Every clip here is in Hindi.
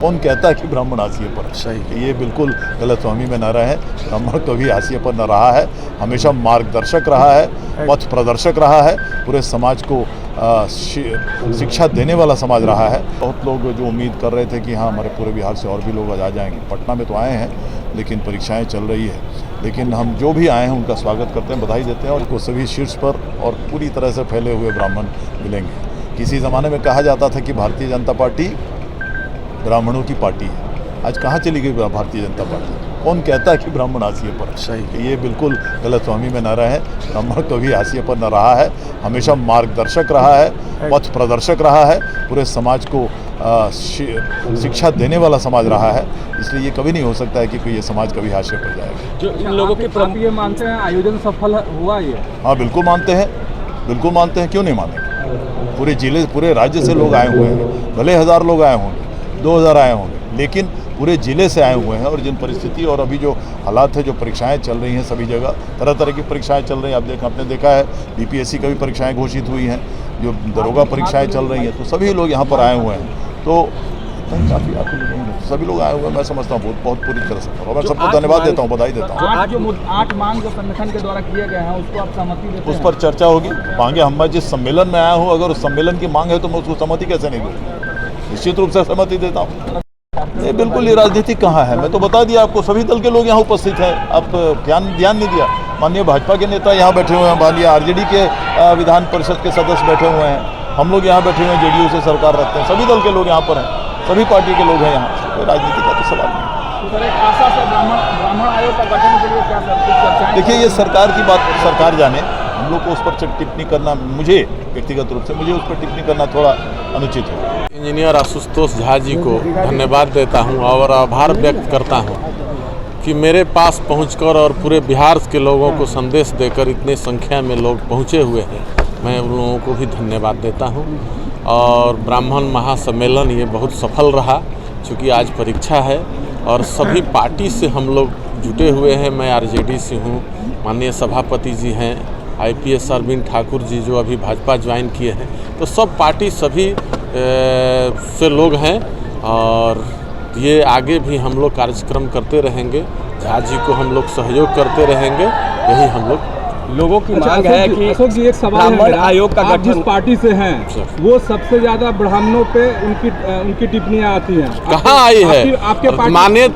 कौन कहता है कि ब्राह्मण हाशिए पर है? सही, ये बिल्कुल गलतफहमी में न रहे। ब्राह्मण कभी हाशिए पर न रहा है, हमेशा मार्गदर्शक रहा है, पथ प्रदर्शक रहा है, पूरे समाज को शिक्षा देने वाला समाज रहा है। बहुत लोग जो उम्मीद कर रहे थे कि हाँ हमारे पूरे बिहार से और भी लोग आ जाएंगे, पटना में तो आए हैं लेकिन परीक्षाएं चल रही है, लेकिन हम जो भी आए हैं उनका स्वागत करते हैं, बधाई देते हैं और उसको सभी शीर्ष पर और पूरी तरह से फैले हुए ब्राह्मण मिलेंगे। किसी ज़माने में कहा जाता था कि भारतीय जनता पार्टी ब्राह्मणों की पार्टी है, आज कहाँ चली गई भारतीय जनता पार्टी? कौन कहता है कि ब्राह्मण हाशिए पर है? सही, ये बिल्कुल गलतफहमी में न रहे। ब्राह्मण कभी हाशिए पर न रहा है, हमेशा मार्गदर्शक रहा है, पथ प्रदर्शक रहा है, पूरे समाज को शिक्षा देने वाला समाज रहा है। इसलिए ये कभी नहीं हो सकता है कि कोई ये समाज कभी हाशिए पर जाएगा। जो इन लोगों के आप ये मानते हैं आयोजन सफल हुआ ये? हाँ बिल्कुल मानते हैं, बिल्कुल मानते हैं, क्यों नहीं मानेंगे। पूरे जिले पूरे राज्य से लोग आए हुए हैं, भले 1000 लोग आए होंगे, 2000 आए होंगे, लेकिन पूरे ज़िले से आए हुए हैं। और जिन परिस्थिति और अभी जो हालात है, जो परीक्षाएं चल रही हैं, सभी जगह तरह तरह की परीक्षाएं चल रही हैं। आपने देखा है बीपीएससी का भी परीक्षाएं घोषित हुई हैं, जो दरोगा परीक्षाएं चल रही हैं, तो सभी लोग यहाँ पर आए हुए हैं। तो काफ़ी आप सभी लोग आए हुए हैं, मैं समझता हूँ बहुत पूरी तरह से, और मैं सबको धन्यवाद देता हूँ, बधाई देता हूँ। 8 मांग जो संगठन के द्वारा किए गए हैं उसको आप सहमति देते हैं? उस पर चर्चा होगी, मांगे हम जिस सम्मेलन में आया हूँ, अगर उस सम्मेलन की मांग है तो मैं उसको सहमति कैसे नहीं दूँ? निश्चित रूप से सहमति देता हूँ। ये बिल्कुल ये राजनीति कहाँ है, मैं तो बता दिया आपको, सभी दल के लोग यहाँ उपस्थित हैं। आप ध्यान नहीं दिया? माननीय भाजपा के नेता यहाँ बैठे हुए हैं, माननीय आरजेडी के विधान परिषद के सदस्य बैठे हुए हैं, हम लोग यहाँ बैठे हुए हैं, जेडीयू से सरकार रखते हैं, सभी दल के लोग यहाँ पर हैं, सभी पार्टी के लोग हैं यहाँ। तो राजनीति का तो सवाल नहीं। आशा से ब्राह्मण आयोग का गठन के लिए क्या चर्चा? देखिए ये सरकार की बात सरकार जाने, हम लोग को उस पर टिप्पणी करना, मुझे व्यक्तिगत रूप से मुझे उस पर टिप्पणी करना थोड़ा अनुचित है। इंजीनियर आशुतोष झा जी को धन्यवाद देता हूं और आभार व्यक्त करता हूं कि मेरे पास पहुंचकर और पूरे बिहार के लोगों को संदेश देकर इतने संख्या में लोग पहुंचे हुए हैं। मैं उन लोगों को भी धन्यवाद देता हूं। और ब्राह्मण महासम्मेलन ये बहुत सफल रहा, चूँकि आज परीक्षा है और सभी पार्टी से हम लोग जुटे हुए हैं। मैं आरजेडी से हूँ, माननीय सभापति जी हैं, IPS अरविंद ठाकुर जी जो अभी भाजपा ज्वाइन किए हैं, तो सब पार्टी सभी से लोग हैं और ये आगे भी हम लोग कार्यक्रम करते रहेंगे। झा जी को हम लोग सहयोग करते रहेंगे, यही हम लोगों की मांग है कि अशोक जी एक सवाल है, आयोग का आप जिस पार्टी से हैं वो सबसे ज्यादा ब्राह्मणों पे उनकी टिप्पणियां आती हैं। कहाँ आई है? आपके माननीय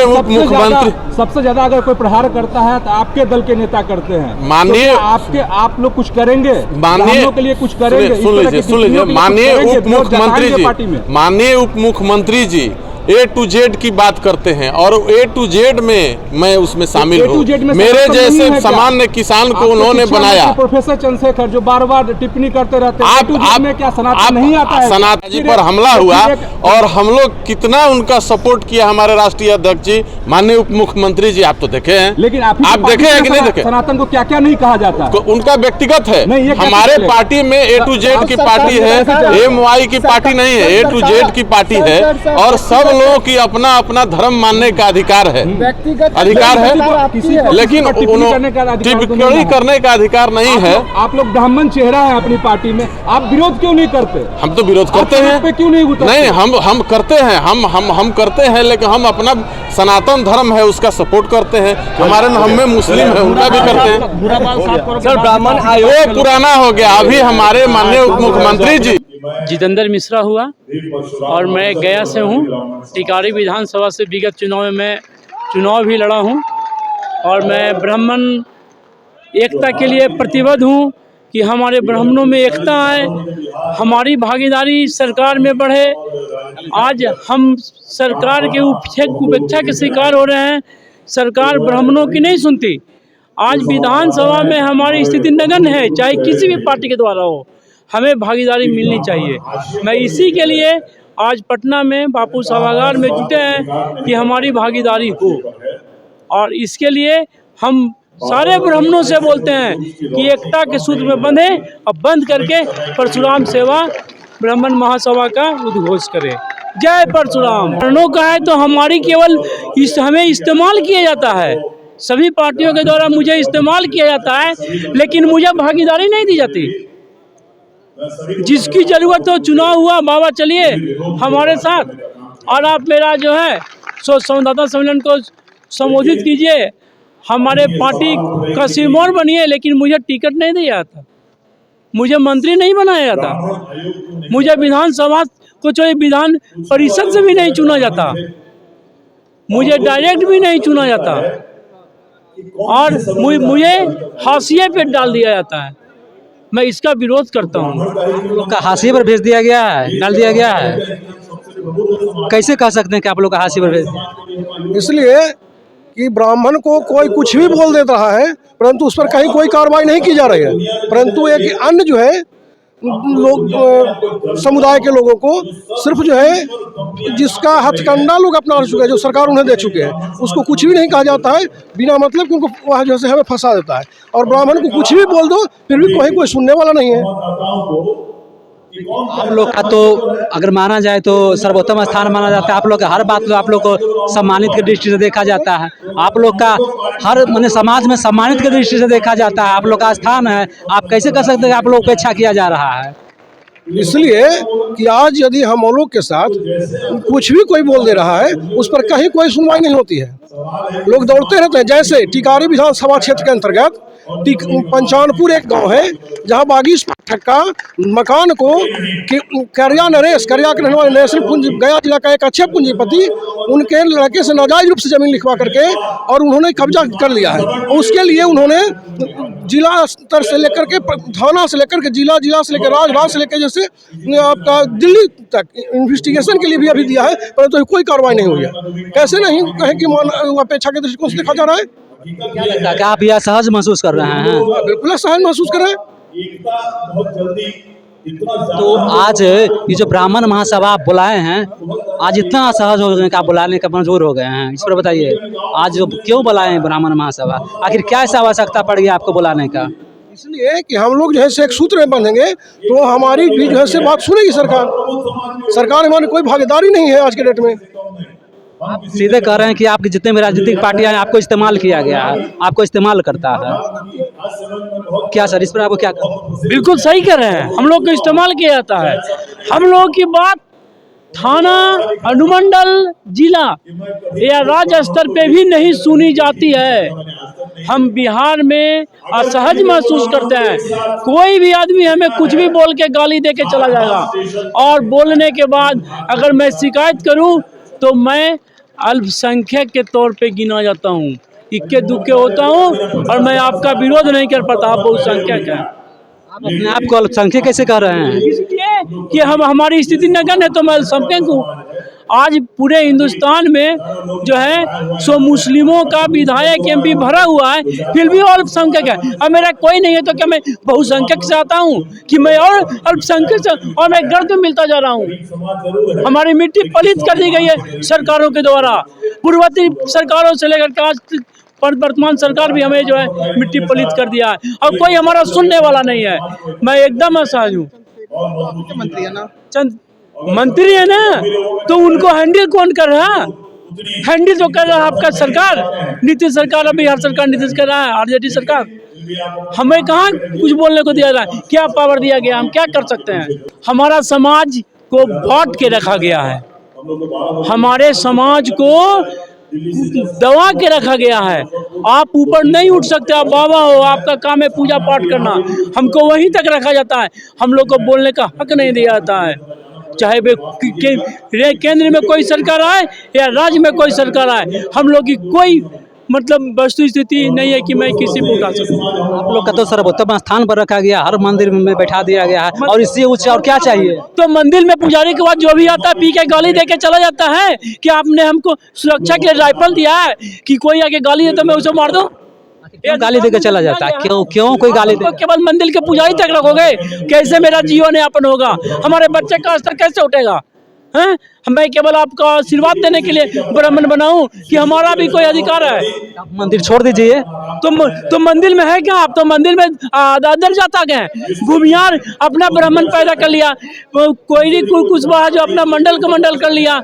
उप मुख्यमंत्री सबसे ज्यादा अगर कोई प्रहार करता है तो आपके दल के नेता करते हैं। माननीय आप लोग कुछ करेंगे, ब्राह्मणों के लिए कुछ करेंगे? सुन लीजिए, माननीय उप मुख्यमंत्री जी, माननीय उप मुख्यमंत्री जी A to Z की बात करते हैं और A to Z में मैं उसमें शामिल हूँ। मेरे जैसे सामान्य किसान को उन्होंने बनाया। प्रोफेसर चंद्रशेखर जो बार-बार टिप्पणी करते रहते हैं, आप में क्या सनातन नहीं आता है? सनातन जी पर हमला हुआ और हम लोग कितना उनका सपोर्ट किया, हमारे राष्ट्रीय अध्यक्ष जी, माननीय उप मुख्यमंत्री जी, आप तो देखे हैं। लेकिन आप देखे हैं कि नहीं देखे? सनातन को क्या क्या नहीं कहा जाता? उनका व्यक्तिगत है, हमारे पार्टी में A to Z की पार्टी है, MY की पार्टी नहीं है, A to Z की पार्टी है और सब लोगों की अपना अपना धर्म मानने का अधिकार है, अधिकार है, लेकिन टिप्पणी करने का अधिकार नहीं है। आप लोग ब्राह्मण चेहरा है अपनी पार्टी में, आप विरोध क्यों नहीं करते? हम तो विरोध करते हैं, क्यों नहीं उतरते? नहीं, हम करते हैं, हम करते हैं, लेकिन हम अपना सनातन धर्म है उसका सपोर्ट करते हैं। हमारे हम में मुस्लिम है उनका भी करते हैं। सर ब्राह्मण आयोग पुराना हो गया, अभी हमारे माननीय उप मुख्यमंत्री जी जितेंद्र मिश्रा हुआ और मैं गया से हूँ। टिकारी विधानसभा से विगत चुनाव में मैं चुनाव भी लड़ा हूँ और मैं ब्राह्मण एकता के लिए प्रतिबद्ध हूँ कि हमारे ब्राह्मणों में एकता आए, हमारी भागीदारी सरकार में बढ़े। आज हम सरकार के उपेक्षा के शिकार हो रहे हैं, सरकार ब्राह्मणों की नहीं सुनती। आज विधानसभा में हमारी स्थिति नगण्य है, चाहे किसी भी पार्टी के द्वारा हो, हमें भागीदारी मिलनी चाहिए। मैं इसी के लिए आज पटना में बापू सभागार में जुटे हैं कि हमारी भागीदारी हो और इसके लिए हम सारे ब्राह्मणों से बोलते हैं कि एकता के सूत्र में बंधे और बंद करके परशुराम सेवा ब्राह्मण महासभा का उद्घोष करें। जय परशुराम। ब्राह्मणों का है तो हमारी केवल हमें इस्तेमाल किया जाता है, सभी पार्टियों के द्वारा मुझे इस्तेमाल किया जाता है, लेकिन मुझे भागीदारी नहीं दी जाती। जिसकी जरूरत हो, चुनाव हुआ, बाबा चलिए हमारे साथ, और आप मेरा जो है संवाददाता सम्मेलन को संबोधित कीजिए। हमारे पार्टी का सिरमौर बनिए, लेकिन मुझे टिकट नहीं दिया था, मुझे मंत्री नहीं बनाया था, मुझे विधानसभा को जो विधान परिषद से भी नहीं चुना जाता, मुझे डायरेक्ट भी नहीं चुना जाता और मुझे हाशिए पे डाल दिया जाता है। मैं इसका विरोध करता हूँ। आप लोग का हाशिए पर भेज दिया गया है, डाल दिया गया है। कैसे कह सकते हैं कि आप लोग का हाशिए पर भेज दिया? इसलिए कि ब्राह्मण को कोई कुछ भी बोल दे रहा है, परंतु उस पर कहीं कोई कार्रवाई नहीं की जा रही है, परंतु एक अन्य जो है लोग समुदाय के लोगों को सिर्फ जो है जिसका हथकंडा लोग अपना चुके हैं, जो सरकार उन्हें दे चुके हैं, उसको कुछ भी नहीं कहा जाता है, बिना मतलब कि उनको वह जो है हमें फंसा देता है। और ब्राह्मण को कुछ भी बोल दो फिर भी कोई सुनने वाला नहीं है। आप लोग का तो अगर माना जाए तो सर्वोत्तम स्थान माना जाता है। आप लोग का हर बात आप लोग को सम्मानित की दृष्टि से देखा जाता है। आप लोग का हर माने समाज में सम्मानित की दृष्टि से देखा जाता है। आप लोग का स्थान है, आप कैसे कर सकते हैं आप लोग उपेक्षा किया जा रहा है? इसलिए कि आज यदि हम लोग के साथ कुछ भी कोई बोल दे रहा है, उस पर कहीं कोई सुनवाई नहीं होती है, लोग दौड़ते रहते हैं। जैसे टिकारी विधानसभा क्षेत्र के अंतर्गत पंचानपुर एक गांव है, जहां बागीश पाठक का मकान को करिया नरेश, करिया के रहने वाले नरेश गया जिला का एक अच्छे पूंजीपति उनके लड़के से नाजायज रूप से जमीन लिखवा करके और उन्होंने कब्जा कर लिया है। उसके लिए उन्होंने जिला स्तर से लेकर के थाना से लेकर के जिला से लेकर राज से लेकर जैसे आपका दिल्ली तक इन्वेस्टिगेशन के लिए भी अभी दिया है, परंतु कोई कार्रवाई नहीं हुई है। कैसे नहीं कहें कि अपेक्षा के दृष्टिकोण से देखा जा रहा है। क्या लगता है कि आप यह सहज महसूस कर रहे हैं? बिल्कुल सहज महसूस कर रहे हैं। तो आज ये जो ब्राह्मण महासभा आप बुलाए हैं, आज इतना असहज हो गए कि आप बुलाने का मंजूर हो गए हैं, इस पर बताइए। आज जो क्यों बुलाए हैं ब्राह्मण महासभा, आखिर क्या ऐसा आवश्यकता पड़ गई आपको बुलाने का? इसलिए कि हम लोग जो है एक सूत्र में बंधेंगे तो हमारी भी जो है बात सुनेगी सरकार हमारी कोई भागीदारी नहीं है आज के डेट में। आप सीधे कह रहे हैं कि आपकी जितने भी राजनीतिक पार्टियां हैं आपको इस्तेमाल किया गया है, आपको इस्तेमाल करता है क्या सर? इस पर आपको क्या? बिल्कुल सही कह रहे हैं, हम लोग को इस्तेमाल किया जाता है। हम लोगों की बात थाना, अनुमंडल, जिला या राज्य स्तर पे भी नहीं सुनी जाती है। हम बिहार में असहज महसूस करते हैं। कोई भी आदमी हमें कुछ भी बोल के गाली दे के चला जाएगा और बोलने के बाद अगर मैं शिकायत करूं तो मैं अल्पसंख्यक के तौर पे गिना जाता हूं, इक्के दुक्के होता हूं और मैं आपका विरोध नहीं कर पाता। आप बहुसंख्यक हैं। आप अपने आप को अल्पसंख्यक कैसे कह रहे हैं? इसलिए कि हमारी स्थिति नगण्य है तो मैं अल्पसंख्यक हूँ। आज पूरे हिंदुस्तान में जो है सो मुस्लिमों का विधायक MP भरा हुआ है, फिर भी अल्पसंख्यक है। अब मेरा कोई नहीं है तो क्या मैं बहुसंख्यक से आता हूँ कि मैं और अल्पसंख्यक से, और मैं गर्द में मिलता जा रहा हूँ। हमारी मिट्टी पलित कर दी गई है सरकारों के द्वारा, पूर्ववर्ती सरकारों से लेकर के आज वर्तमान सरकार भी हमें जो है मिट्टी पलित कर दिया है और कोई हमारा सुनने वाला नहीं है। मैं एकदम असहज हूँ। मंत्री है ना, चंद मंत्री है ना, तो उनको हैंडल कौन कर रहा है? हैंडल तो कर रहा है आपका सरकार, नीतीश सरकार, बिहार सरकार नीतीश कर रहा है, RJD सरकार। हमें कहाँ कुछ बोलने को दिया रहा है? क्या पावर दिया गया? हम क्या कर सकते हैं? हमारा समाज को बांट के रखा गया है, हमारे समाज को दबा के रखा गया है। आप ऊपर नहीं उठ सकते, आप बाबा हो, आपका काम है पूजा पाठ करना, हमको वहीं तक रखा जाता है। हम लोग को बोलने का हक नहीं दिया जाता है, चाहे वे केंद्र में कोई सरकार आए या राज्य में कोई सरकार आए। हम लोग की कोई मतलब वस्तु स्थिति नहीं है कि मैं किसी को उठा सकूं। आप लोग का तो सर्वोत्तम स्थान पर रखा गया, हर मंदिर में बैठा दिया गया है, और इससे उच्च और क्या चाहिए? तो मंदिर में पुजारी के बाद जो भी आता है पी के गाली दे के चला जाता है कि आपने हमको सुरक्षा के लिए राइफल दिया है कि कोई आके गाली दे तो मैं उसे मार दूं? क्यों गाली देकर चला जाता है? क्यों कोई गाली दे? तो केवल मंदिर के पुजारी तक रखोगे, कैसे मेरा जीवन यापन होगा? हमारे बच्चे का स्तर कैसे उठेगा? हैं? मैं केवल आपका आशीर्वाद देने के लिए ब्राह्मण बनाऊं कि हमारा भी कोई अधिकार है? आप मंदिर छोड़ दीजिए। तो मंदिर में है क्या? आप तो मंदिर में अदर जाता गए, भूमियार अपना ब्राह्मण पैदा कर लिया, कोई कुशवाहा जो अपना मंडल का मंडल कर लिया।